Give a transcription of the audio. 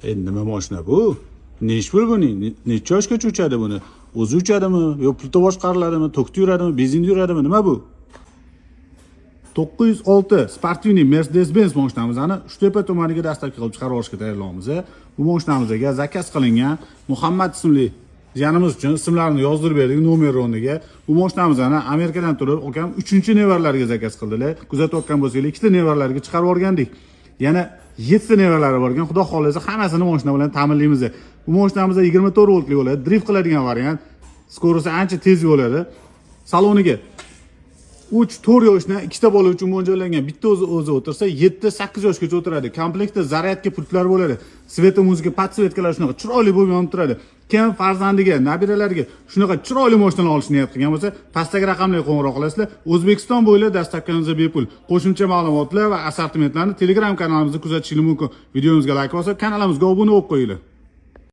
Nima mashina bu? Nechi pul buning? Necha yoshgacha uchadi buni? O'zi uchadimi, yo pulta boshqariladimi, tokda yuradimi, benzinda yuradimi? Nima bu? 906 sportivniy Mercedes-Benz mashinamizni Uchtepa tumaniga dastlabki qilib chiqarib olishga tayyorlanamiz. Bu mashinamizga zakaz qilingan Muhammad ismli jiyanimiz uchun ismlarini yozdirib berdik nomer o'rniga. Bu mashinamizni Amerikadan turib, akam 3-nevarlarga zakaz qildilar. Kuzatayotgan bo'lsangiz, ikkita nevarlarga chiqarib o'rgandik. Yana 7 nevaralari borgan. Xudo xolasa hammasini mashina bilan ta'minlaymiz. Bu mashinamizda 24 voltli bo'ladi, drift qiladigan variant. Skorosi ancha tez bo'ladi. Saloniga 3-4 yoshdan ikkita bola uchun mo'ljallangan. Bitta o'zi o'tirsa 7-8 yoshgacha o'tiradi. Komplektda zaryadka pultlar bo'ladi. Sveta muzika, podsvetkalar shunaqa chiroyli bo'lib yonib turadi. Kim farzandiga, nabiralariga shunaqa chiroyli mashina olishni niyat qilgan bo'lsa, pastdagi raqamlarga qo'ng'iroq qilasizlar. O'zbekiston bo'ylab dastavkangiz bepul. Qo'shimcha ma'lumotlar va assortimentlarni Telegram kanalimizda kuzatishingiz mumkin. Videomizga like bosib, kanalimizga obuna bo'lib qo'yinglar.